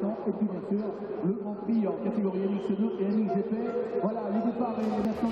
également. Et puis bien sûr, le Grand Prix en catégorie MX2 et MXGP. Voilà, les départs et maintenant...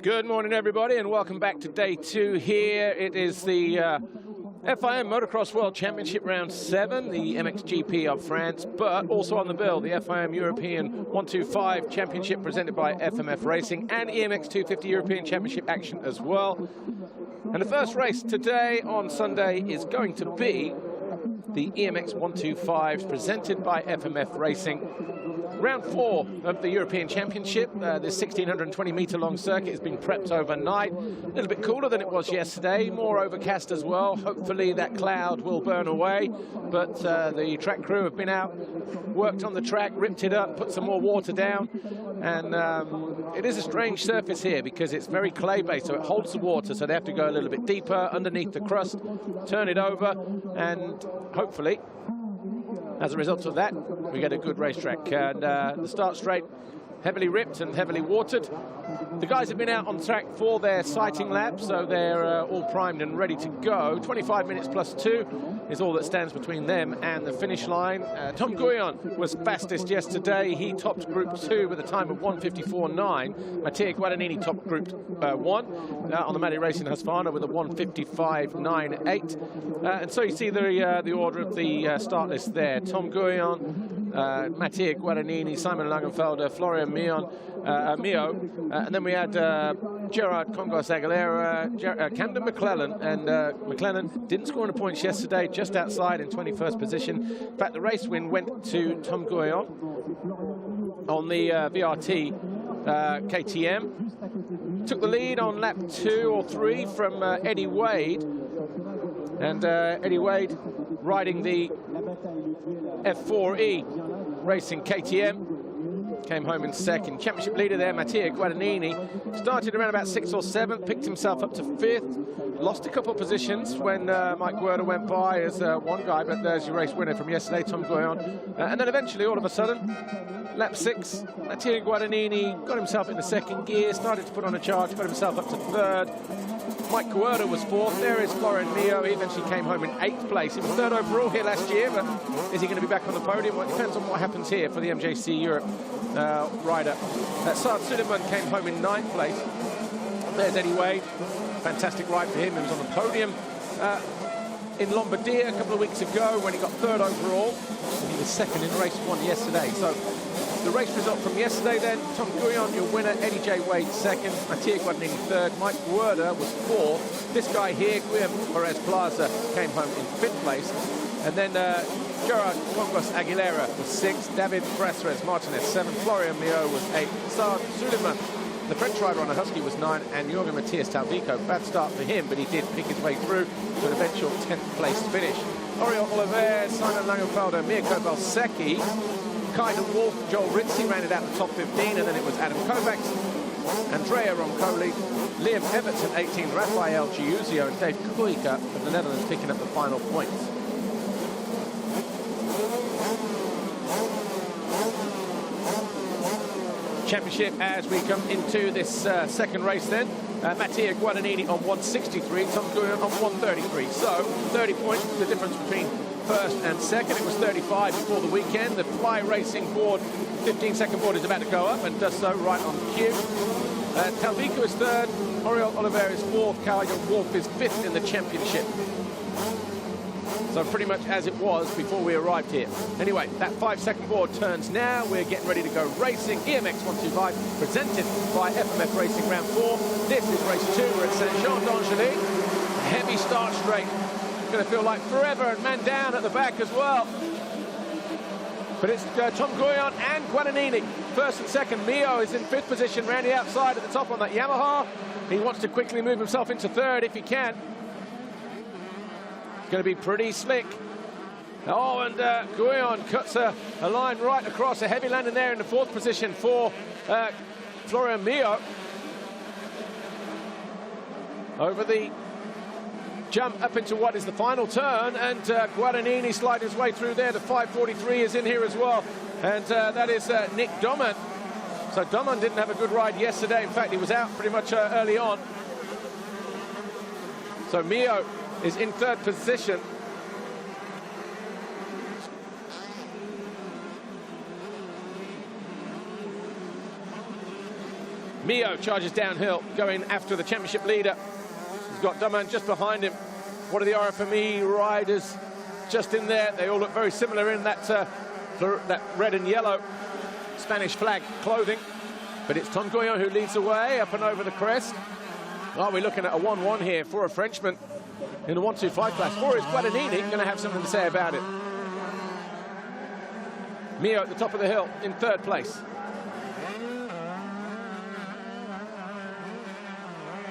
Good morning, everybody, and welcome back to day 2 here. It is the FIM Motocross World Championship Round 7, the MXGP of France, but also on the bill, the FIM European 125 Championship presented by FMF Racing and EMX250 European Championship action as well. And the first race today on Sunday is going to be the EMX125 presented by FMF Racing. Round 4 of the European Championship. This 1,620-metre long circuit has been prepped overnight. A little bit cooler than it was yesterday, more overcast as well. Hopefully that cloud will burn away. But the track crew have been out, worked on the track, ripped it up, put some more water down. And it is a strange surface here because it's very clay-based, so it holds the water. So they have to go a little bit deeper underneath the crust, turn it over, and hopefully, as a result of that, we get a good racetrack. And the start straight, heavily ripped and heavily watered. The guys have been out on track for their sighting lap, so they're all primed and ready to go. 25 minutes plus 2 is all that stands between them and the finish line. Tom Guyon was fastest yesterday. He topped Group 2 with a time of 1:54.9. Mattia Guadagnini topped Group 1 on the Mali Racing Husqvarna with a 1:55.98. And so you see the order of the start list there. Tom Guyon, Mattia Guadagnini, Simon Langenfelder, Florian Mio, and then we had Gerard Congos Aguilera, Camden McClellan, and McClellan didn't score any points yesterday, just outside in 21st position. In fact, the race win went to Tom Guyon on the VRT KTM. Took the lead on lap 2 or 3 from Eddie Wade, and Eddie Wade riding the F4E Racing KTM. Came home in second. Championship leader there, Mattia Guadagnini, started around about 6th or 7th, picked himself up to 5th, lost a couple of positions when Mike Werner went by as one guy, but there's your race winner from yesterday, Tom Guyon. And then eventually, all of a sudden, lap 6, Mattia Guadagnini got himself into 2nd gear, started to put on a charge, got himself up to 3rd. Mike Werner was 4th. There is Florian Mio. He eventually came home in 8th place. He was 3rd overall here last year, but is he going to be back on the podium? Well, it depends on what happens here for the MJC Europe rider. Saad Suleiman came home in 9th place. There's Eddie Wade. Fantastic ride for him. He was on the podium in Lombardia a couple of weeks ago when he got 3rd overall. He was 2nd in race 1 yesterday. So the race result from yesterday then, Tom Guyon, your winner, Eddie J. Wade 2nd, Mattia Guadagnini 3rd, Mike Werner was 4th. This guy here, Guillaume Perez Plaza, came home in 5th place. And then Gerard Congos Aguilera was 6th, David Braceres Martinez 7th, Florian Mio was 8th, Saad Suleiman, the French rider on a Husky, was 9th, and Jorgen Matthias Talvico, bad start for him, but he did pick his way through to an eventual 10th place finish. Oriol Oliver, Simon Langenfelder, Mirko Balsecchi, Kaiden Wolf, Joel Ritzy rounded out the top 15, and then it was Adam Kovacs, Andrea Roncoli, Liam Everton 18th, Rafael Giuzio, and Dave Kuika of the Netherlands picking up the final points. Championship as we come into this second race then. Mattia Guadagnini on 163, Tom Guyon on 133. So 30 points, the difference between first and second. It was 35 before the weekend. The Fly Racing board, 15-second board is about to go up and does so right on cue. Talvico is 3rd, Oriol Oliver is 4th, Kaiden Wolf is 5th in the championship. So pretty much as it was before we arrived here. Anyway, that 5-second board turns now. We're getting ready to go racing. EMX125 presented by FMF Racing Round 4. This is race 2. We're at Saint-Jean-d'Angely. Heavy start straight. It's going to feel like forever, and man down at the back as well. But it's Tom Guyon and Guadagnini, first and second. Mio is in 5th position, round the outside at the top on that Yamaha. He wants to quickly move himself into 3rd if he can. It's going to be pretty slick. Oh, and Guyon cuts a line right across. A heavy landing there in the 4th position for Florian Mio. Over the jump up into what is the final turn, and Guadagnini sliding his way through there. The 5:43 is in here as well, and that is Nick Doman. So Doman didn't have a good ride yesterday. In fact, he was out pretty much early on. So Mio is in 3rd position. Mio charges downhill, going after the championship leader. He's got Doman just behind him. One of the RFME riders just in there. They all look very similar in that red and yellow Spanish flag clothing. But it's Tom Guyon who leads the way up and over the crest. Are we looking at a 1-1 here for a Frenchman in the 125 class? Or is Guadagnini going to have something to say about it? Mio at the top of the hill in 3rd place.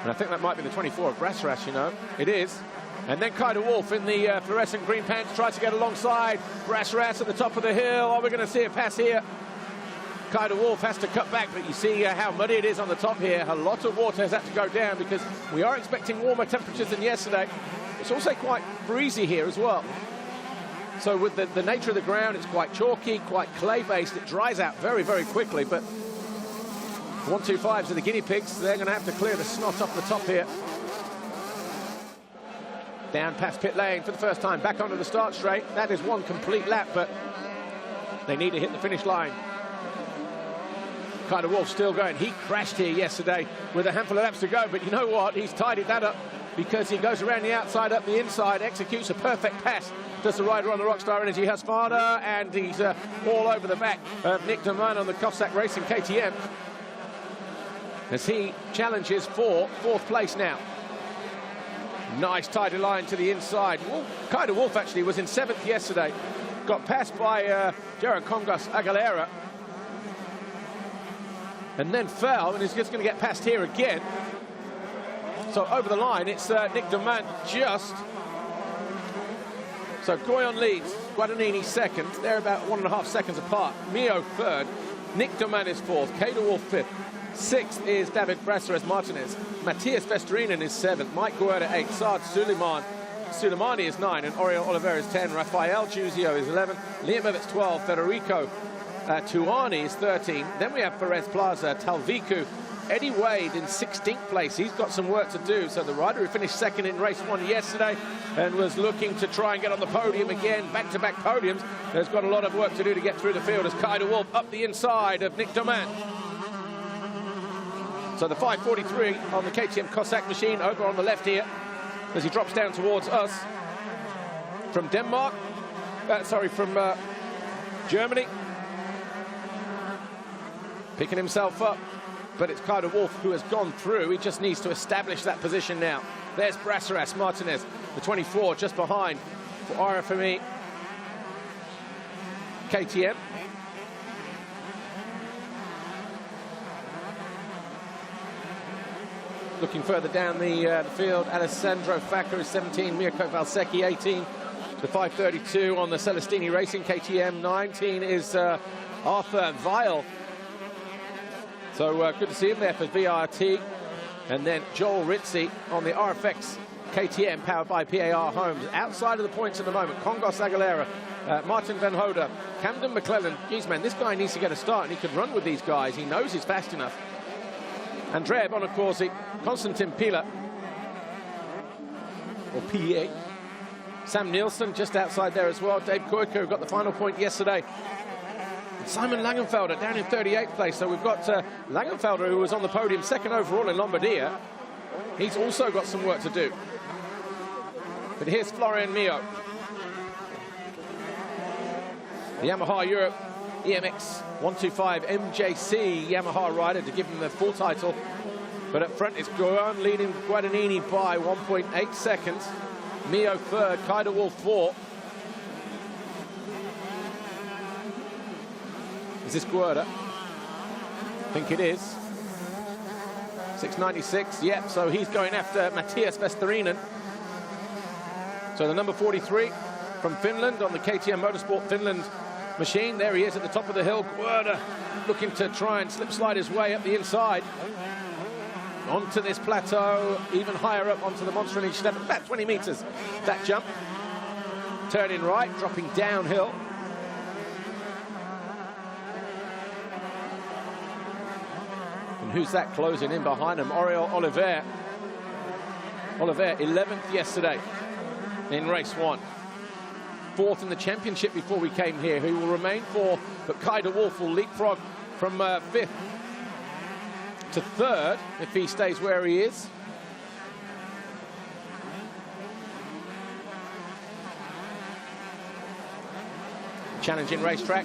And I think that might be the 24 of Brasseras, you know. It is. And then Kaiser Wolf in the fluorescent green pants tries to get alongside Brasseras at the top of the hill. Oh, we're going to see a pass here. Kaiser Wolf has to cut back, but you see how muddy it is on the top here. A lot of water has had to go down because we are expecting warmer temperatures than yesterday. It's also quite breezy here as well. So with the nature of the ground, it's quite chalky, quite clay-based. It dries out very, very quickly, but 125s are the guinea pigs. They're going to have to clear the snot off the top here. Down past pit lane for the first time, back onto the start straight. That is one complete lap, but they need to hit the finish line. Kaiser Wolf still going. He crashed here yesterday with a handful of laps to go, but you know what? He's tidied that up because he goes around the outside, up the inside, executes a perfect pass. Does the rider on the Rockstar Energy Husqvarna, and he's all over the back of Nick Doman on the Cossack Racing KTM as he challenges for 4th place now. Nice tidy line to the inside. Kaiser Wolf actually was in 7th yesterday. Got passed by Jared Congas Aguilera. And then fell, and he's just going to get past here again. So over the line, it's Nick Doman just. So Guyon leads, Guadagnini 2nd. They're about 1.5 seconds apart. Mio 3rd. Nick Doman is 4th. Kaiser Wolf 5th. 6th is David Brasseras Martinez. Matthias Vesterinen is 7th. Mike Guerra 8th. Saad Suleimani is 9. And Oriol Oliveira is 10. Rafael Giuzio is 11. Liam Evans 12. Federico Tuani is 13. Then we have Perez Plaza, Talviku. Eddie Wade in 16th place. He's got some work to do. So the rider who finished 2nd in race 1 yesterday and was looking to try and get on the podium again, back-to-back podiums, has got a lot of work to do to get through the field as Kaiser Wolf up the inside of Nick Doman. So the 5:43 on the KTM Cossack machine over on the left here as he drops down towards us from Denmark. From Germany. Picking himself up, but it's Kaiser Wolf who has gone through. He just needs to establish that position now. There's Brasseras Martinez, the 24, just behind for RFME KTM. Looking further down the field, Alessandro Facca is 17, Mirko Valsecchi 18. The 5:32 on the Celestini Racing KTM. 19 is Arthur Weil. So good to see him there for VRT. And then Joel Ritzy on the RFX KTM powered by PAR Homes. Outside of the points at the moment, Congas Aguilera, Martin Van Hoder, Camden McClellan. Geez, man, this guy needs to get a start, and he could run with these guys. He knows he's fast enough. Andrea Bonacorsi, Konstantin Pila, or PA. Sam Nielsen just outside there as well. Dave Koiker got the final point yesterday. Simon Langenfelder down in 38th place. So we've got Langenfelder, who was on the podium 2nd overall in Lombardia. He's also got some work to do. But here's Florian Mio. The Yamaha Europe EMX125 MJC Yamaha rider to give him the full title. But up front, it's Goran leading Guadagnini by 1.8 seconds. Mio third, Kaider Wolf fourth. Is this Guerda? I think it is. 696, yep, so he's going after Matthias Vesterinen. So the number 43 from Finland on the KTM Motorsport Finland machine. There he is at the top of the hill. Werner looking to try and slip slide his way up the inside onto this plateau, even higher up onto the monster in each step, about 20 meters that jump. Turning right, dropping downhill. And who's that closing in behind him? Oriol Oliver. Oliver 11th yesterday in race 1. 4th in the championship before we came here. He will remain 4th, but Kaider Wolf will leapfrog from 5th to 3rd if he stays where he is. Challenging racetrack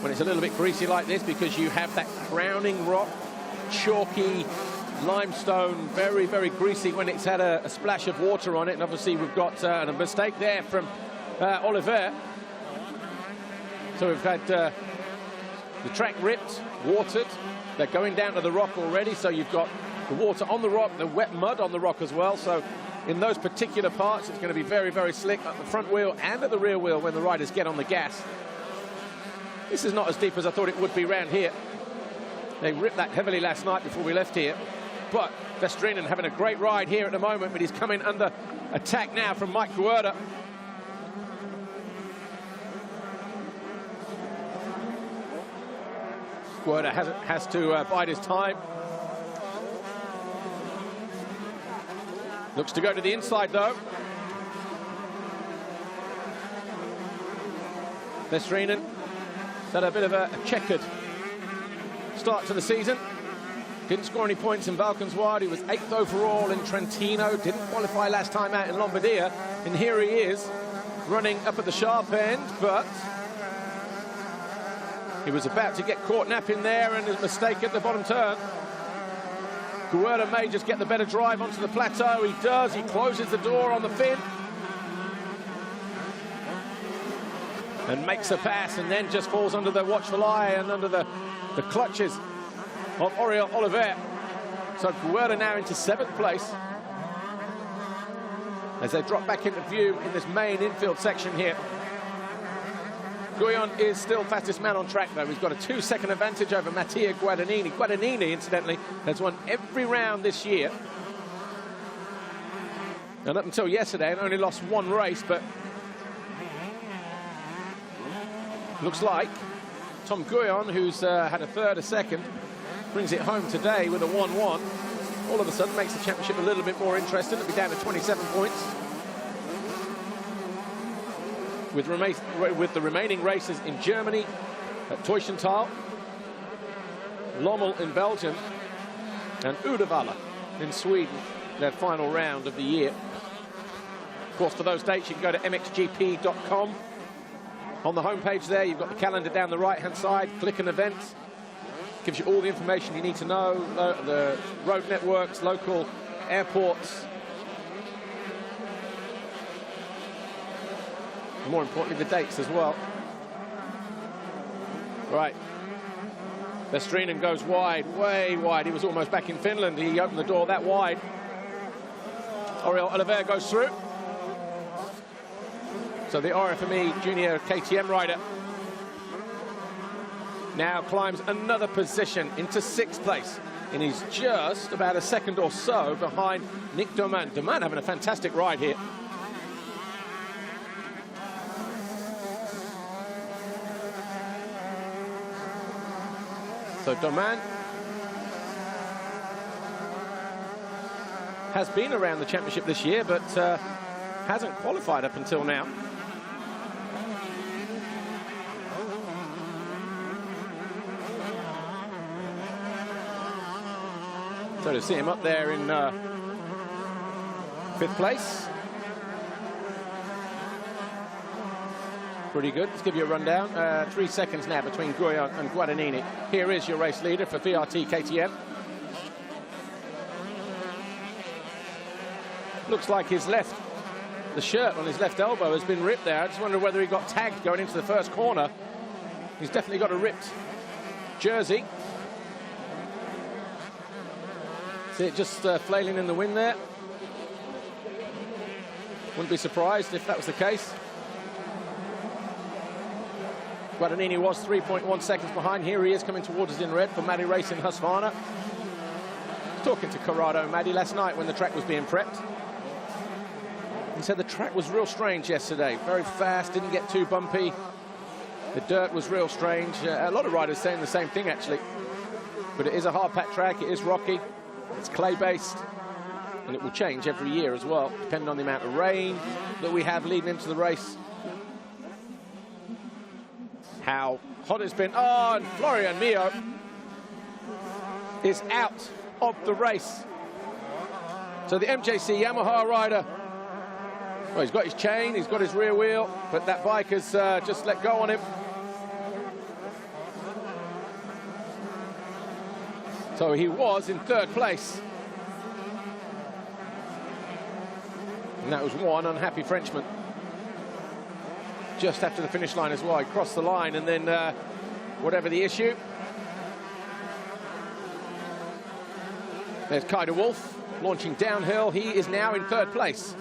when it's a little bit greasy like this, because you have that crowning rock, chalky limestone, very, very greasy when it's had a splash of water on it. And obviously we've got a mistake there from Oliver. So we've had the track ripped, watered. They're going down to the rock already, so you've got the water on the rock, the wet mud on the rock as well. So in those particular parts, it's going to be very, very slick at the front wheel and at the rear wheel when the riders get on the gas. This is not as deep as I thought it would be round here. They ripped that heavily last night before we left here. But Vesterinen having a great ride here at the moment, but he's coming under attack now from Mike Guerda. Werner has to bide his time. Looks to go to the inside, though. Vesterinen had a bit of a checkered start to the season. Didn't score any points in Valkenswaard. He was 8th overall in Trentino. Didn't qualify last time out in Lombardia. And here he is, running up at the sharp end, but he was about to get caught napping there, and a mistake at the bottom turn. Guerda may just get the better drive onto the plateau. He does. He closes the door on the fin and makes a pass, and then just falls under the watchful eye and under the clutches of Oriol Oliver. So Guerda now into 7th place as they drop back into view in this main infield section here. Guyon is still fastest man on track, though. He's got a 2-second advantage over Mattia Guadagnini. Guadagnini, incidentally, has won every round this year. And up until yesterday, only lost 1 race, but looks like Tom Guyon, who's had a 3rd, a 2nd, brings it home today with a 1-1. All of a sudden makes the championship a little bit more interesting. It'll be down to 27 points. With the remaining races in Germany, at Teutschenthal, Lommel in Belgium, and Uddevalla in Sweden, their final round of the year. Of course, for those dates, you can go to MXGP.com. On the homepage there, you've got the calendar down the right-hand side. Click on events. Gives you all the information you need to know, the road networks, local airports. More importantly, the dates as well. Right. Vesterinen goes wide, way wide. He was almost back in Finland. He opened the door that wide. Oriol Oliver goes through. So the RFME Junior KTM rider now climbs another position into 6th place. And he's just about a second or so behind Nick Doman. Doman having a fantastic ride here. So Doman has been around the championship this year, but hasn't qualified up until now. So to see him up there in 5th place. Pretty good. Let's give you a rundown. 3 seconds now between Guyon and Guadagnini. Here is your race leader for VRT KTM. Looks like his the shirt on his left elbow has been ripped there. I just wonder whether he got tagged going into the first corner. He's definitely got a ripped jersey. See it just flailing in the wind there. Wouldn't be surprised if that was the case. Guadagnini was 3.1 seconds behind. Here he is coming towards us in red for Maddie Racing Husqvarna. Talking to Corrado and Maddie last night when the track was being prepped. He said the track was real strange yesterday. Very fast, didn't get too bumpy. The dirt was real strange. A lot of riders saying the same thing, actually. But it is a hard-packed track. It is rocky. It's clay-based. And it will change every year as well, depending on the amount of rain that we have leading into the race. How hot it's been. Oh, and Florian Mio is out of the race. So the MJC Yamaha rider, well, he's got his chain, he's got his rear wheel, but that bike has just let go on him. So he was in 3rd place. And that was one unhappy Frenchman. Just after the finish line as well. He crossed the line, and then whatever the issue. There's Kay de Wolf launching downhill. He is now in 3rd place.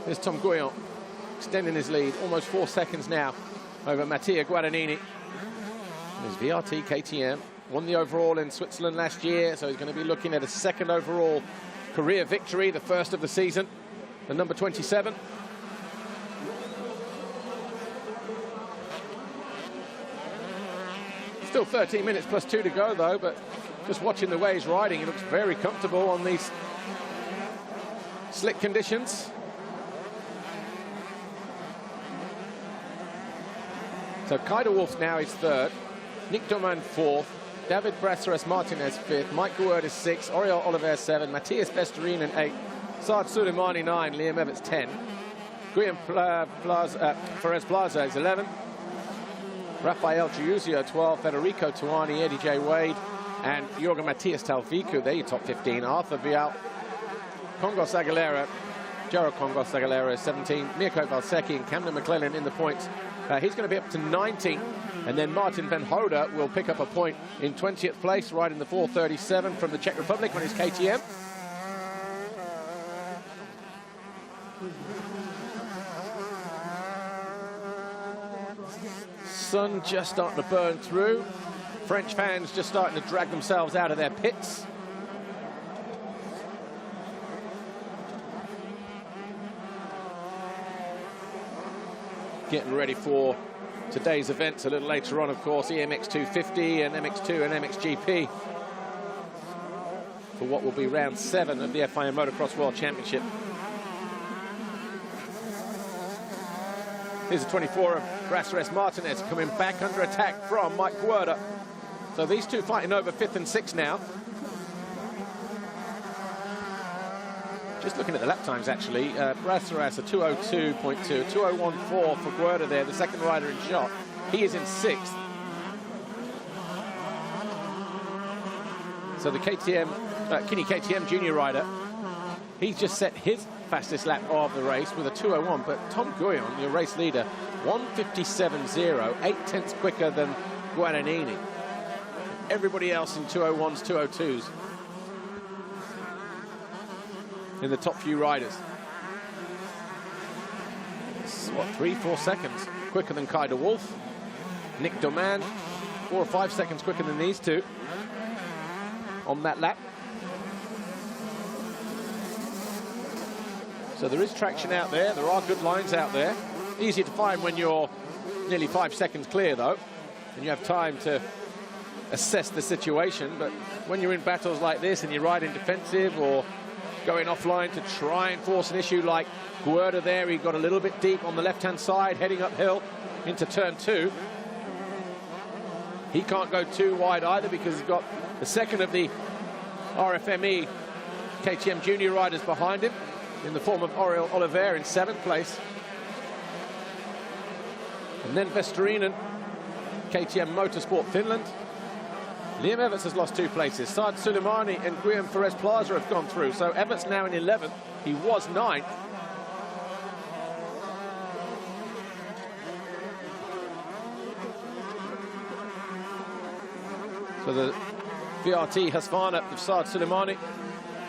There's Tom Guyon extending his lead, almost 4 seconds now over Mattia Guadagnini. There's VRT KTM, won the overall in Switzerland last year, so he's going to be looking at a 2nd overall career victory, the 1st of the season, the number 27. Still 13 minutes plus 2 to go, though, but just watching the way he's riding, he looks very comfortable on these slick conditions. So Kay de Wolf now is 3rd, Nick Doman 4th, David Brasseres Martinez 5th, Mike Guerd is 6th, Oriol Oliver 7, Matthias Besterine in 8th, Saad Suleimani 9, Liam Evans 10, Guillaume Perez Plaza is 11, Rafael Giuzio 12, Federico Tuani, Eddie J. Wade, and Jorgen Matthias Talviku, they're your top 15, Arthur Vial, Congos Aguilera, Gerald Congos Aguilera is 17, Mirko Valsecki and Camden McClellan in the points. He's going to be up to 19, and then Martin van Hoda will pick up a point in 20th place, riding the 437 from the Czech Republic on his KTM. Sun just starting to burn through. French fans just starting to drag themselves out of their pits. Getting ready for today's events a little later on, of course, EMX250 and MX2 and MXGP for what will be round 7 of the FIM Motocross World Championship. Here's a 24 of Brasseres Martinez coming back under attack from Mike Guerda. So these two fighting over 5th and 6th now. Just looking at the lap times, actually, Brasseres a 2:02.2, 2:01.4 for Guerda there, the 2nd rider in shot. He is in 6th. So the KTM, Kinney KTM junior rider, he's just set his fastest lap of the race with a 2:01, but Tom Guyon, your race leader, 1:57.0, 0.8 quicker than Guadagnini. Everybody else in 2:01s, 2:02s. In the top few riders. It's, what, 3-4 seconds quicker than Kay de Wolf. Nick Doman, 4 or 5 seconds quicker than these two on that lap. So there is traction out there. There are good lines out there. Easy to find when you're nearly 5 seconds clear, though, and you have time to assess the situation. But when you're in battles like this and you're riding defensive or going offline to try and force an issue like Guerda there, he got a little bit deep on the left-hand side, heading uphill into turn 2. He can't go too wide either because he's got the 2nd of the RFME KTM junior riders behind him. in the form of Oriol Oliver in 7th place. And then Vesturinen, KTM Motorsport Finland. Liam Everts has lost 2 places. Saad Suleimani and Guillaume Perez Plaza have gone through. So Everts now in 11th. He was 9th. So the VRT Husqvarna of Saad Suleimani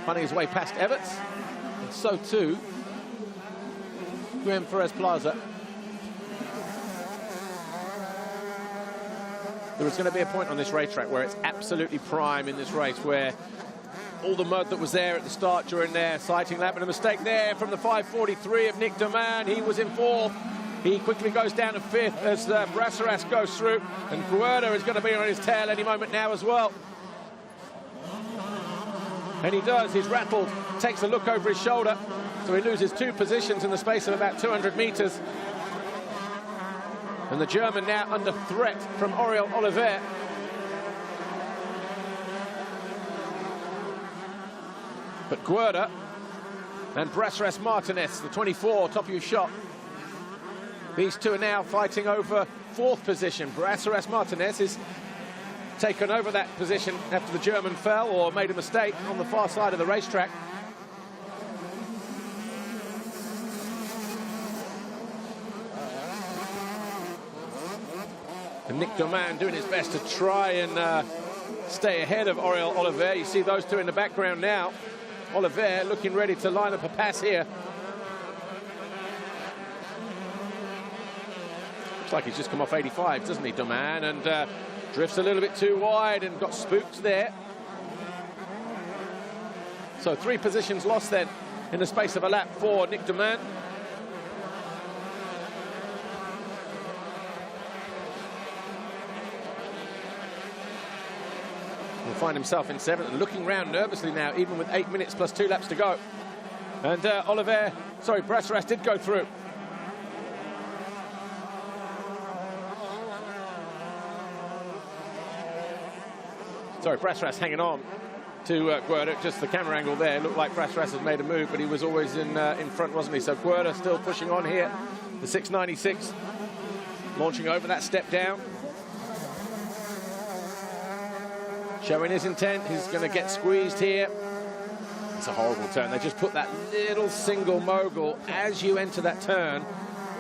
finding his way past Everts. And so too Guillaume Perez Plaza. There is going to be a point on this racetrack where it's absolutely prime in this race, where all the mud that was there at the start during their sighting lap, and a mistake there from the 543 of Nick Doman. He was in 4th. He quickly goes down to 5th as Brasseras goes through, and Werner is going to be on his tail any moment now as well. And he does. He's rattled, takes a look over his shoulder, so he loses 2 positions in the space of about 200 meters. And the German now under threat from Oriol Oliver. But Guerda and Brasseras Martinez, the 24, top of your shot. These two are now fighting over 4th position. Brasseras Martinez is taken over that position after the German fell or made a mistake on the far side of the racetrack. And Nick Doman doing his best to try and stay ahead of Oriol Oliver. You see those two in the background now. Oliver looking ready to line up a pass here. Looks like he's just come off 85, doesn't he, Doman? And drifts a little bit too wide and got spooked there. So 3 positions lost then in the space of a lap for Nick Doman. Will find himself in 7th and looking round nervously now, even with 8 minutes plus 2 laps to go. And Brasseras did go through. Sorry, Brasseras hanging on to Guerda. Just the camera angle there, looked like Brasseras has made a move, but he was always in front, wasn't he? So Guerda still pushing on here. The 696 launching over that step down. Showing his intent, he's going to get squeezed here. It's a horrible turn. They just put that little single mogul as you enter that turn.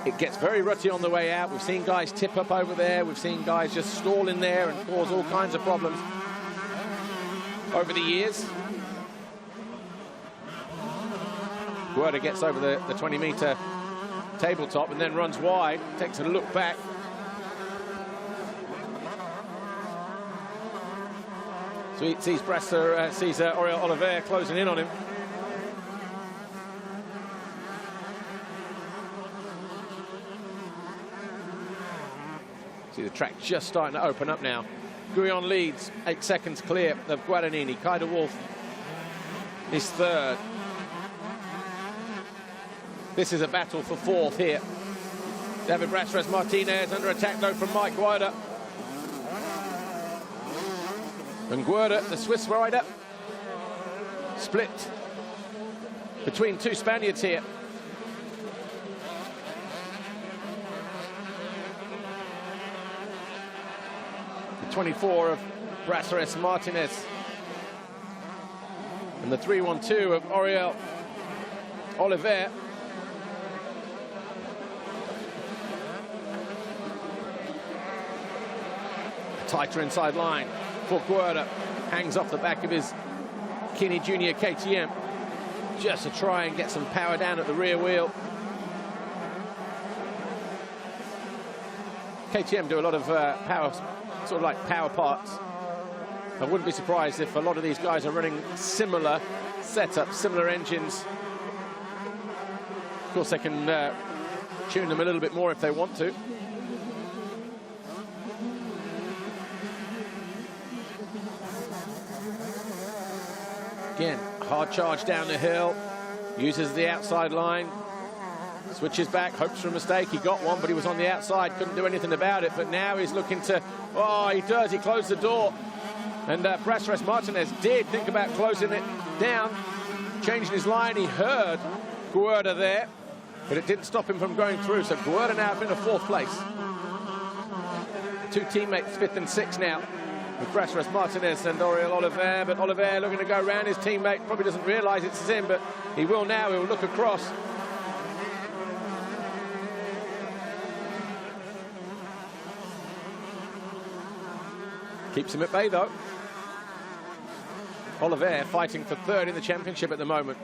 It gets very rutty on the way out. We've seen guys tip up over there. We've seen guys just stall in there and cause all kinds of problems over the years. Werner gets over the 20-meter tabletop and then runs wide, takes a look back. So he sees Oriol Oliver closing in on him. See the track just starting to open up now. Guyon leads, 8 seconds clear of Guadagnini. Kaider Wolf is 3rd. This is a battle for 4th here. David Brasseras Martinez under attack though from Mike Guerda. And Guerda, the Swiss rider, split between 2 Spaniards here. The 24 of Brasseras Martinez and the 312 of Oriol Oliver. Tighter inside line for Guerda. Hangs off the back of his Kinney Junior KTM just to try and get some power down at the rear wheel. KTM do a lot of power, sort of like power parts. I wouldn't be surprised if a lot of these guys are running similar setups, similar engines. Of course, they can tune them a little bit more if they want to. Again, hard charge down the hill, uses the outside line, switches back, hopes for a mistake. He got one, but he was on the outside, couldn't do anything about it. But now he's looking to, oh, he does, he closed the door. And Brasseras Martinez did think about closing it down, changing his line. He heard Werner there, but it didn't stop him from going through. So Werner now up in a 4th place. 2 teammates, 5th and 6th now, with Brasseres Martinez and Oriol Oliver, but Oliver looking to go around his teammate, probably doesn't realise it's him, but he will now, he'll look across. Keeps him at bay though. Oliver fighting for 3rd in the championship at the moment.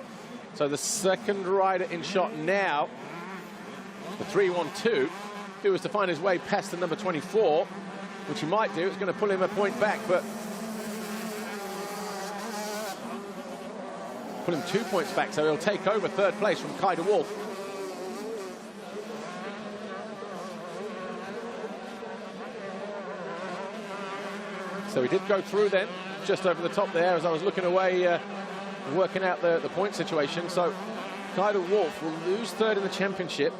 So the 2nd rider in shot now, the 3-1-2, if he was to find his way past the number 24, which he might do, it's going to pull him a point back, but pull him 2 points back, so he'll take over 3rd place from Kai de Wolf. So he did go through then, just over the top there, as I was looking away, working out the point situation. So Kai de Wolf will lose 3rd in the championship.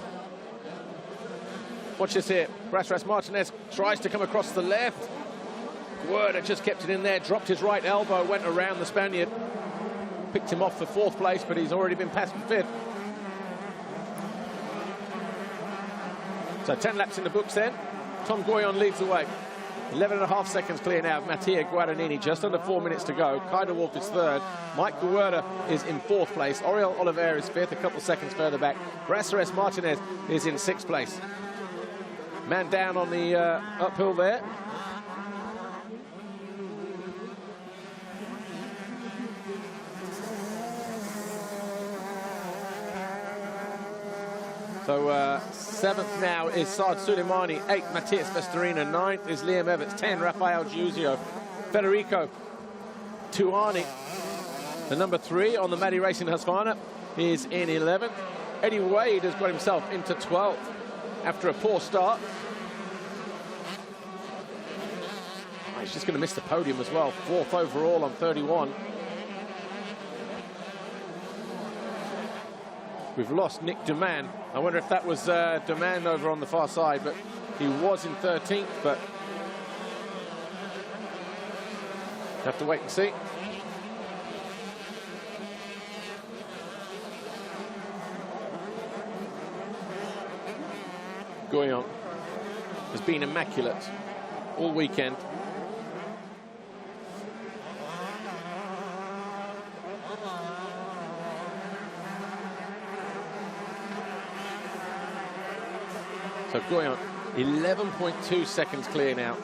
Watch this here. Brasseres Martinez tries to come across the left. Werner just kept it in there, dropped his right elbow, went around the Spaniard. Picked him off for 4th place, but he's already been passed for 5th. So 10 laps in the books then. Tom Goyon leads the way. 11.5 seconds clear now of Mattia Guadagnini, just under 4 minutes to go. Kai de Wolf is 3rd. Mike Werner is in 4th place. Oriol Oliver is 5th, a couple seconds further back. Brasseres Martinez is in 6th place. Man down on the uphill there. So 7th now is Saad Suleimani, 8th Matthias Vesterina, 9th is Liam Evans, 10 Rafael Giuzio, Federico Tuani, the number 3 on the Maddie Racing Husqvarna, is in 11th. Eddie Wade has got himself into 12th after a poor start. Oh, he's just going to miss the podium as well, 4th overall on 31. We've lost Nick Duman. I wonder if that was Duman over on the far side, but he was in 13th, but have to wait and see. Goyon has been immaculate all weekend. So Goyon, 11.2 seconds clear now.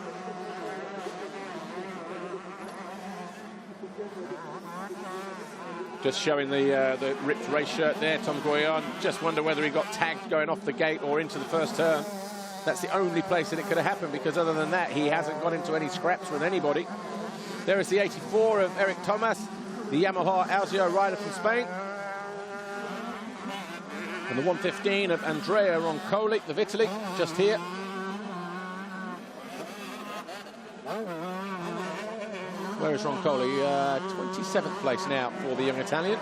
Just showing the ripped race shirt there, Tom Goyon. Just wonder whether he got tagged going off the gate or into the first turn. That's the only place that it could have happened, because other than that, he hasn't got into any scraps with anybody. There is the 84 of Eric Thomas, the Yamaha Alzio rider from Spain. And the 115 of Andrea Roncoli, the Vitali, just here. Where is Roncoli? 27th place now for the young Italian.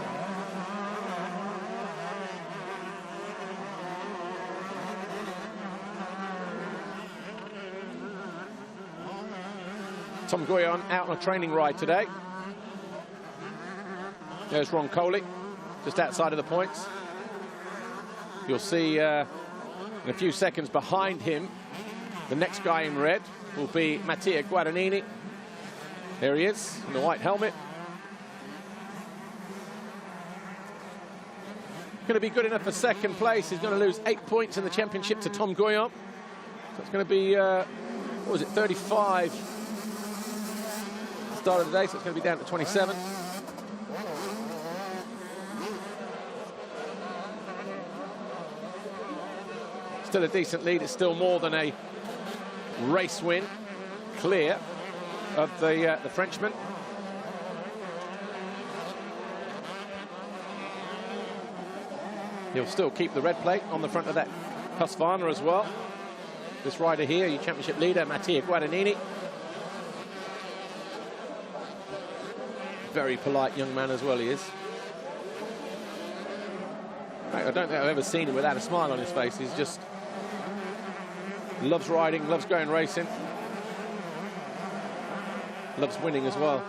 Tom Goyon out on a training ride today. There's Roncoli, just outside of the points. You'll see in a few seconds behind him, the next guy in red will be Mattia Guadagnini. There he is, in the white helmet. Going to be good enough for 2nd place. He's going to lose 8 points in the championship to Tom Goyon. So it's going to be, what was it, 35 start of the day, so it's going to be down to 27. Still a decent lead. It's still more than a race win clear of the Frenchman. He'll still keep the red plate on the front of that Husqvarna as well. This rider here, your championship leader, Mattia Guadagnini. Very polite young man as well, he is. I don't think I've ever seen him without a smile on his face. He's just loves riding, loves going racing. Loves winning as well.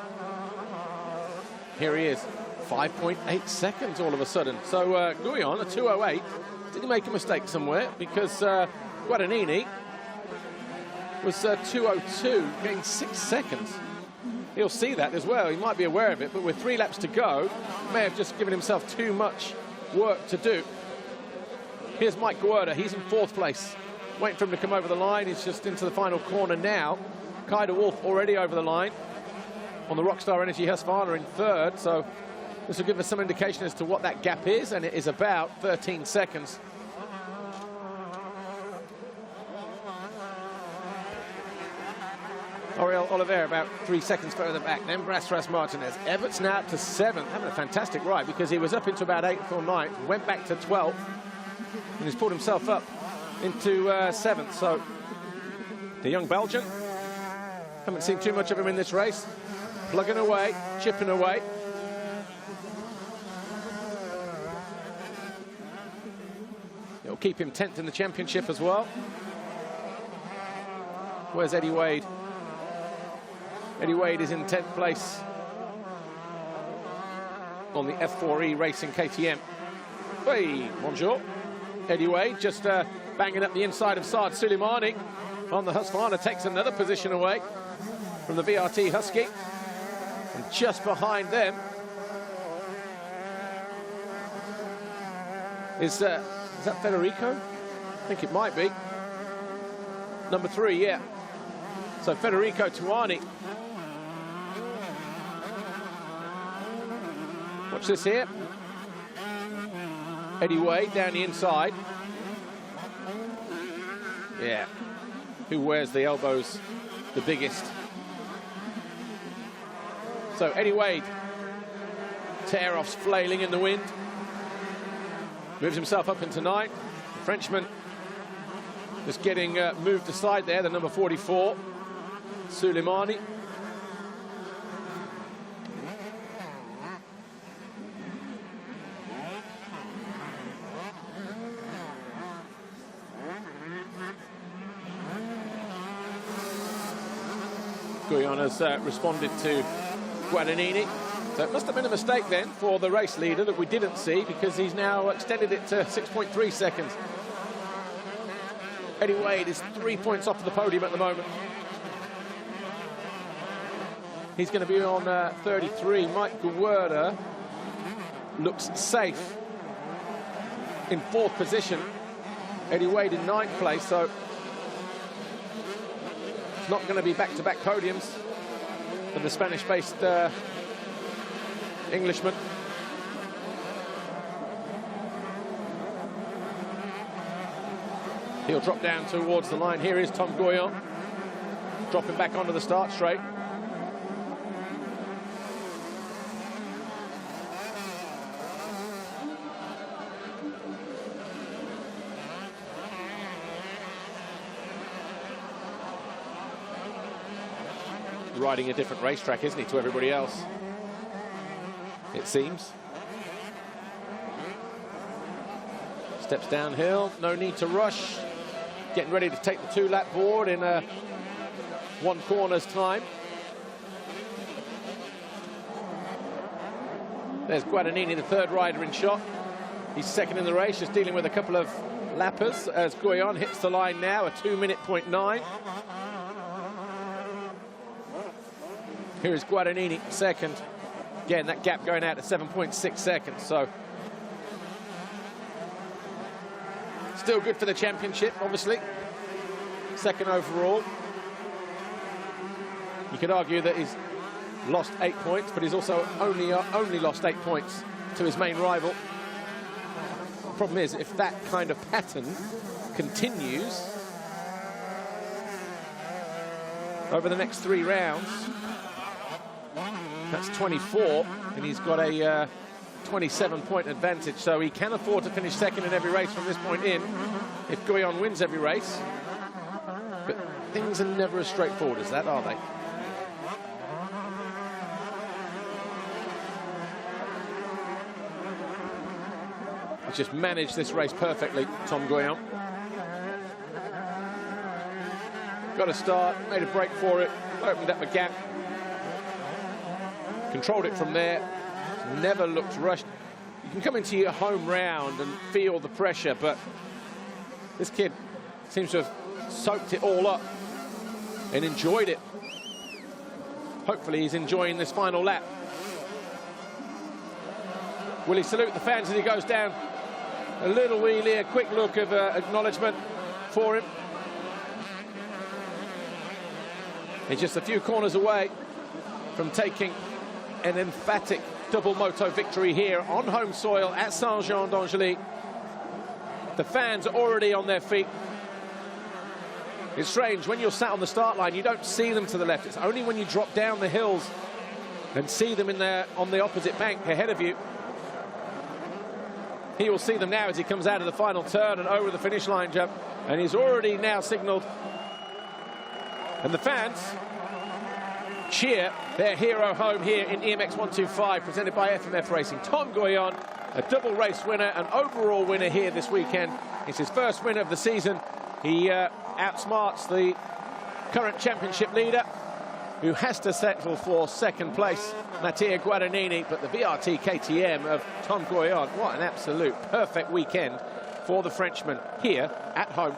Here he is, 5.8 seconds all of a sudden. So Guyon, a 2:08. Did he make a mistake somewhere? Because Guadagnini was 2:02, getting 6 seconds. He'll see that as well. He might be aware of it, but with 3 laps to go, may have just given himself too much work to do. Here's Mike Werner. He's in 4th place. Waiting for him to come over the line. He's just into the final corner now. Kai de Wolf already over the line. On the Rockstar Energy Husqvarna in 3rd, so this will give us some indication as to what that gap is, and it is about 13 seconds. Oriol Oliveira about 3 seconds further back. Then Brasras Martinez. Everts now up to 7th, having a fantastic ride because he was up into about 8th or 9th, went back to 12th, and he's pulled himself up into 7th. So the young Belgian, haven't seen too much of him in this race. Plugging away, chipping away. It'll keep him 10th in the championship as well. Where's Eddie Wade? Eddie Wade is in 10th place on the F4E Racing KTM. Hey, bonjour. Eddie Wade just banging up the inside of Saad Suleimani on the Husqvarna, takes another position away from the VRT Husky. And just behind them is that Federico? I think it might be. Number 3, yeah. So Federico Tuani. Watch this here. Eddie Wade down the inside. Yeah. Who wears the elbows the biggest? So Eddie Wade, tear-offs flailing in the wind. Moves himself up into 9th. The Frenchman just getting moved aside there, the number 44, Suleimani. Guyon has responded to Guadagnini. So it must have been a mistake then for the race leader that we didn't see, because he's now extended it to 6.3 seconds. Eddie Wade is 3 points off the podium at the moment. He's going to be on 33. Mike Werner looks safe in 4th position. Eddie Wade in 9th place, so it's not going to be back-to-back podiums for the Spanish-based Englishman. He'll drop down towards the line. Here is Tom Guyon, dropping back onto the start straight. Riding a different racetrack, isn't he, to everybody else, it seems. Steps downhill, no need to rush. Getting ready to take the 2-lap board in 1 corner's time. There's Guadagnini, the 3rd rider in shot. He's 2nd in the race, just dealing with a couple of lappers as Guyon hits the line now, a 2:09. Here is Guadagnini, 2nd. Again, that gap going out to 7.6 seconds, so still good for the championship, obviously. 2nd overall. You could argue that he's lost 8 points, but he's also only lost 8 points to his main rival. The problem is, if that kind of pattern continues over the next 3 rounds, that's 24, and he's got a 27-point advantage, so he can afford to finish 2nd in every race from this point in if Guyon wins every race. But things are never as straightforward as that, are they? He's just managed this race perfectly, Tom Guyon. Got a start, made a break for it, opened up a gap, controlled it from there, Never looked rushed. You can come into your home round and feel the pressure, but this kid seems to have soaked it all up and enjoyed it. Hopefully he's enjoying this final lap. Will he salute the fans as he goes down? A little wheelie, a quick look of acknowledgement for him. He's just a few corners away from taking an emphatic double moto victory here on home soil at Saint-Jean-d'Angely. The fans are already on their feet. It's strange, when you're sat on the start line, you don't see them to the left. It's only when you drop down the hills and see them in there on the opposite bank ahead of you. He will see them now as he comes out of the final turn and over the finish line jump. And he's already now signalled. And the fans cheer their hero home here in EMX125, presented by FMF Racing. Tom Goyon, a double race winner, an overall winner here this weekend. It's his first win of the season. He outsmarts the current championship leader, who has to settle for second place, Mattia Guadagnini, but the VRT KTM of Tom Goyon. What an absolute perfect weekend for the Frenchman here at home.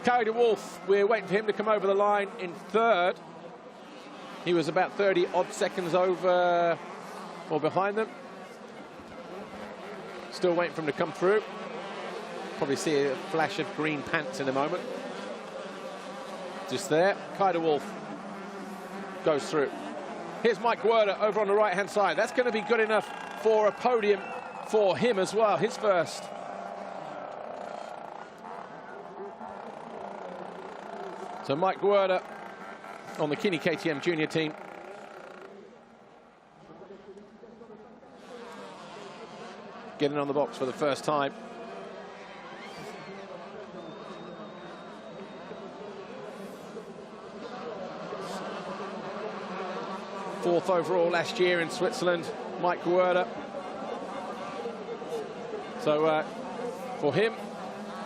Kyle de Wolf, we're waiting for him to come over the line in third. He was about 30 odd seconds over or behind them. Still waiting for him to come through. Probably see a flash of green pants in a moment. Just there, Kyle de Wolf goes through. Here's Mike Werner over on the right-hand side. That's going to be good enough for a podium for him as well, his first. So Mike Werner on the Kini KTM junior team. Getting on the box for the first time. Fourth overall last year in Switzerland, Mike Werner. So for him,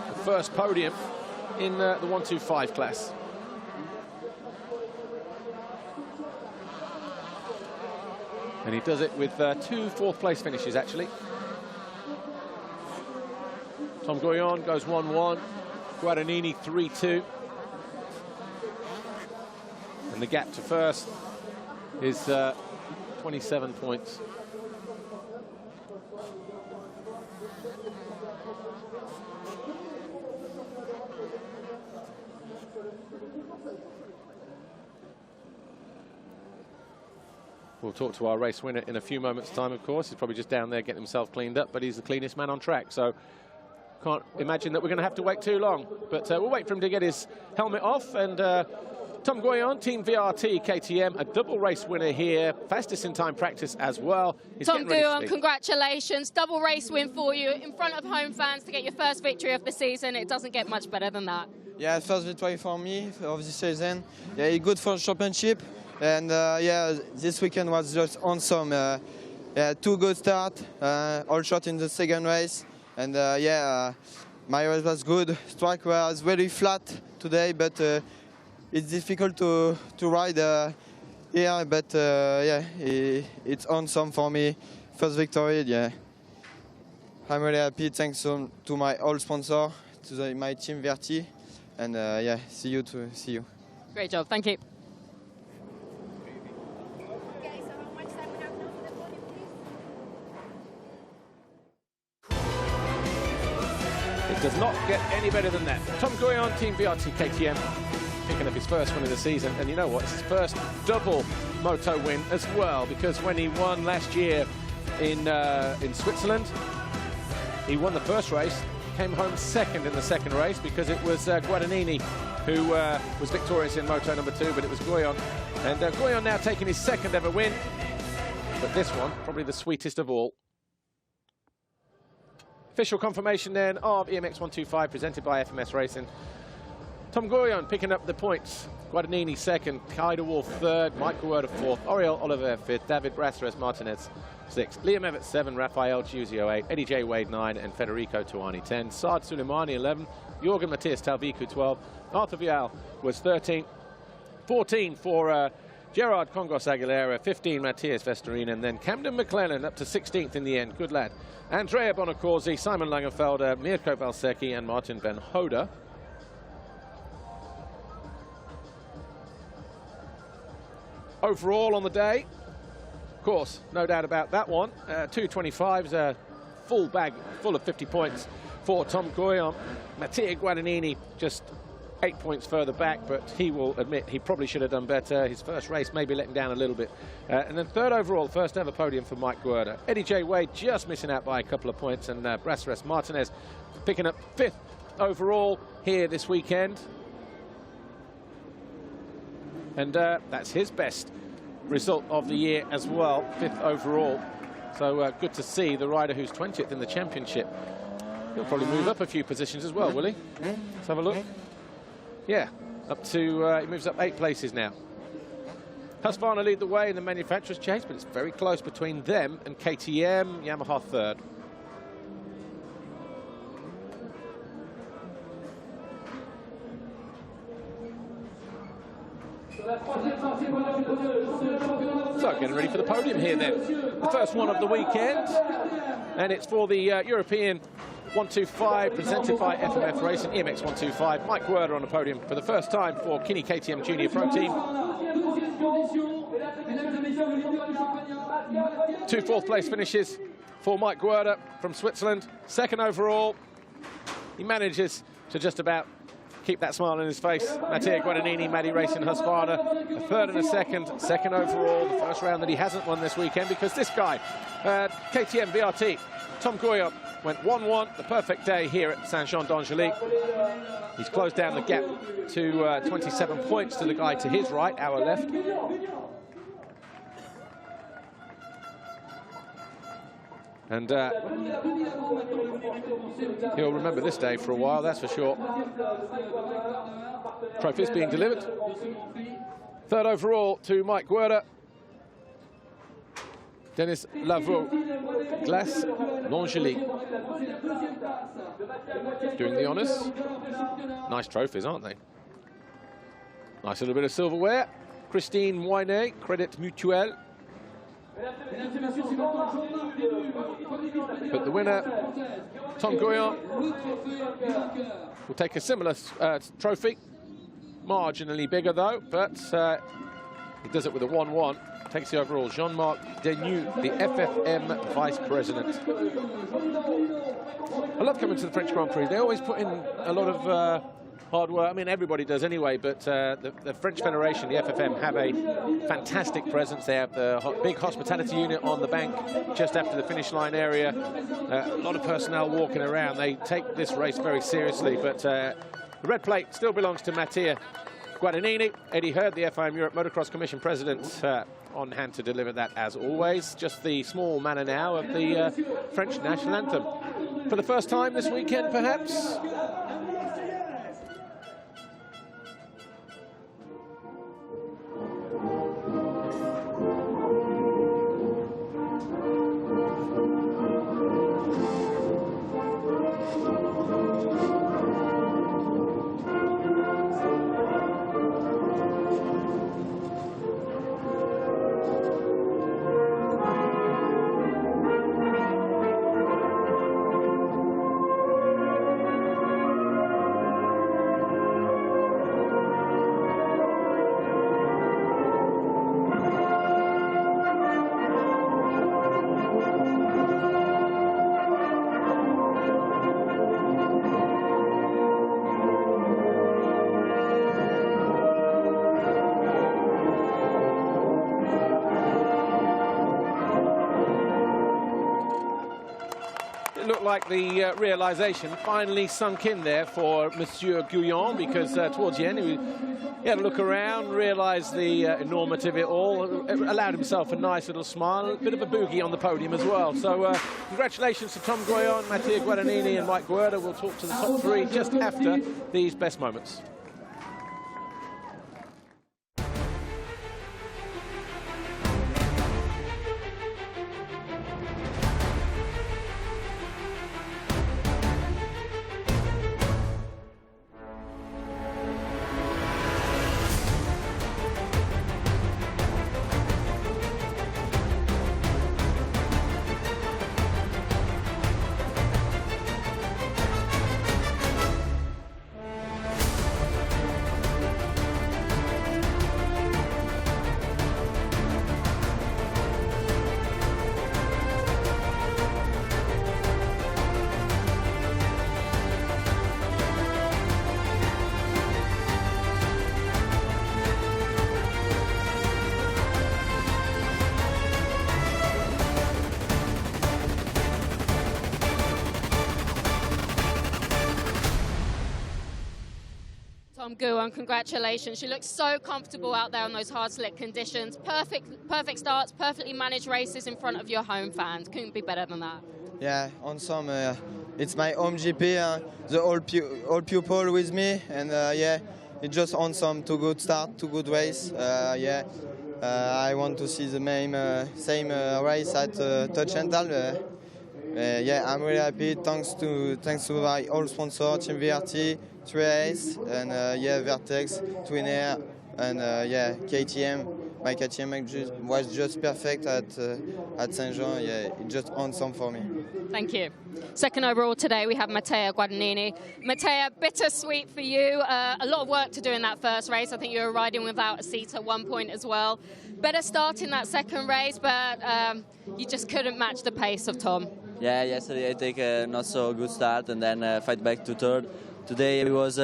the first podium in the 125 class. And he does it with 2 fourth-place finishes, actually. Tom Goyon goes 1-1, Guadagnini 3-2. And the gap to first is 27 points. We'll talk to our race winner in a few moments' time, of course. He's probably just down there getting himself cleaned up, but he's the cleanest man on track, so can't imagine that we're going to have to wait too long. But we'll wait for him to get his helmet off. And Tom Goyon, Team VRT KTM, a double race winner here, fastest in time practice as well. He's Tom Goyon, congratulations. Double race win for you in front of home fans to get your first victory of the season. It doesn't get much better than that. Yeah, first victory for me of the season. Yeah, good for the championship. And yeah, this weekend was just awesome. Yeah, 2 good starts, all shot in the second race. And yeah, my race was good. Track was very flat today, but it's difficult to ride here. But yeah, it's awesome for me. First victory, yeah. I'm really happy. Thanks to my old sponsor, to my team VRT. And yeah, see you. Great job, thank you. It does not get any better than that. Tom Goyon, Team VRT KTM, picking up his first win of the season. And you know what? It's his first double moto win as well, because when he won last year in Switzerland, he won the first race, came home second in the second race, because it was Guadagnini who was victorious in moto number 2, but it was Goyon. And Goyon now taking his second ever win. But this one, probably the sweetest of all. Official confirmation then of EMX125 presented by FMF Racing. Tom Goyon picking up the points. Guadagnini second, Kyle de Wolf third, Mike Werner fourth, Oriol Oliver fifth, David Brasseres Martinez sixth, Liam Evans 7, Rafael Giuzio 8, Eddie J. Wade 9, and Federico Tuani 10, Saad Suleimani 11, Jorgen Matthias Talviku 12, Arthur Vial was 13, 14 for Gerard Congos Aguilera, 15 Matthias Vesterinen, and then Camden McLennan up to 16th in the end. Good lad. Andrea Bonacorsi, Simon Langenfelder, Mirko Valsecki, and Martin Van Hoda. Overall on the day, of course, no doubt about that one. 225s, a full bag full of 50 points for Tom Goyon. Mattia Guadagnini just 8 points further back, but he will admit he probably should have done better. His first race maybe let him down a little bit. And then third overall, first ever podium for Mike Werner. Eddie J. Wade just missing out by a couple of points, and Brasseres Martinez picking up 5th overall here this weekend. And that's his best result of the year as well, 5th overall. So good to see the rider who's 20th in the championship. He'll probably move up a few positions as well, will he? Let's have a look. Yeah, up to, he moves up 8 places now. Husqvarna lead the way in the manufacturer's chase, but it's very close between them and KTM, Yamaha 3rd. So getting ready for the podium here then. The first one of the weekend, and it's for the European 125 presented by FMF Racing, EMX125. Mike Werner on the podium for the first time for Kinney KTM Junior Pro Team. 2 4th place finishes for Mike Werner from Switzerland. 2nd overall, he manages to just about keep that smile on his face. Mattia Guadagnini, Maddy Racing, Husqvarna, a 3rd and a 2nd overall, the first round that he hasn't won this weekend, because this guy, KTM VRT, Tom Goyon, went 1-1, the perfect day here at Saint-Jean-d'Angely. He's closed down the gap to 27 points to the guy to his right, our left. And he'll remember this day for a while, that's for sure. Trophies being delivered. 3rd overall to Mike Werner. Dennis Lavaux, Glace L'Angely, doing the honours. Nice trophies, aren't they? Nice little bit of silverware. Christine Moinet, Credit Mutuel. But the winner, Tom Goyon, will take a similar trophy. Marginally bigger though, but he does it with a 1-1. Takes the overall. Jean-Marc Denu, the FFM Vice President. I love coming to the French Grand Prix. They always put in a lot of hard work. I mean, everybody does anyway, but the French Federation, the FFM, have a fantastic presence. They have the big hospitality unit on the bank just after the finish line area. A lot of personnel walking around. They take this race very seriously, but the red plate still belongs to Mattia Guadagnini. Eddie Hurd, the FIM Europe Motocross Commission President, on hand to deliver that as always. Just the small manner now of the French national anthem. For the first time this weekend, perhaps. Like the realization finally sunk in there for Monsieur Guyon, because towards the end he had a look around, realized the enormity of it all, allowed himself a nice little smile, a bit of a boogie on the podium as well. So congratulations to Tom Goyon, Mattia Guadagnini and Mike Werner. We'll talk to the top 3 just after these best moments. Gu, and congratulations. You look so comfortable out there on those hard slick conditions. Perfect starts, perfectly managed races in front of your home fans. Couldn't be better than that. Yeah, awesome. It's my home GP. The all pupil with me, and yeah, it's just awesome. Two good start, two good race. Yeah, I want to see the same race at Touch&Tal. Yeah, I'm really happy. Thanks to my all sponsors, Team VRT, 3AS, and yeah, Vertex, Twin Air, and yeah, KTM. My KTM was just perfect at Saint-Jean. Yeah, it's just awesome for me. Thank you. Second overall today, we have Matteo Guadagnini. Matteo, bittersweet for you. A lot of work to do in that first race. I think you were riding without a seat at one point as well. Better start in that second race, but you just couldn't match the pace of Tom. Yeah, yesterday I take a not so good start and then fight back to third. Today it was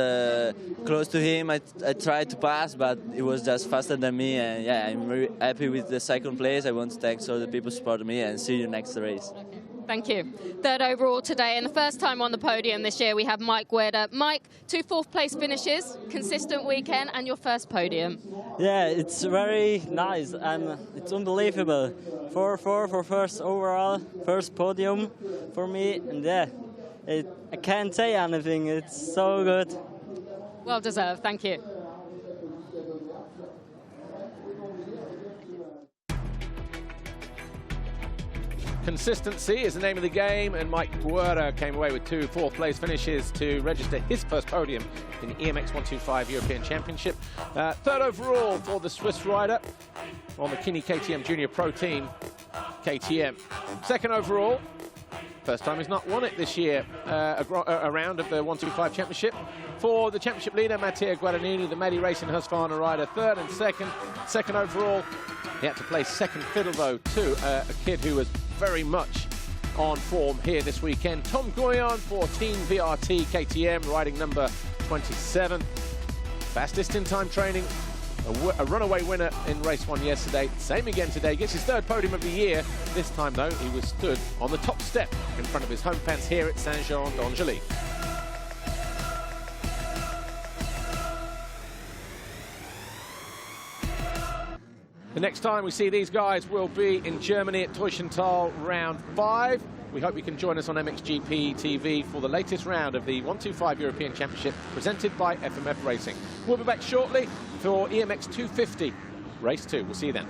close to him. I tried to pass, but it was just faster than me. And yeah, I'm very happy with the second place. I want to thank all the people who support me and see you next race. Okay. Thank you. Third overall today, and the first time on the podium this year, we have Mike Werner. Mike, 2 fourth-place finishes, consistent weekend, and your first podium. Yeah, it's very nice, and it's unbelievable. 4-4 for first overall, first podium for me, and yeah, I can't say anything. It's so good. Well deserved. Thank you. Consistency is the name of the game, and Mike Werner came away with 2 fourth-place finishes to register his first podium in the EMX125 European Championship. Third overall for the Swiss rider on the Kini KTM Junior Pro Team, KTM. Second overall, first time he's not won it this year, a round of the 125 Championship. For the championship leader, Matteo Guadagnini, the Medi Racing Husqvarna rider, third and second overall. He had to play second fiddle, though, to a kid who was very much on form here this weekend. Tom Goyon for Team VRT KTM, riding number 27. Fastest in time training, a runaway winner in race 1 yesterday. Same again today, gets his third podium of the year. This time, though, he was stood on the top step in front of his home fans here at Saint-Jean-d'Angely. The next time we see these guys will be in Germany at Touch&Tal round 5. We hope you can join us on MXGP TV for the latest round of the 125 European Championship presented by FMF Racing. We'll be back shortly for EMX 250 race 2. We'll see you then.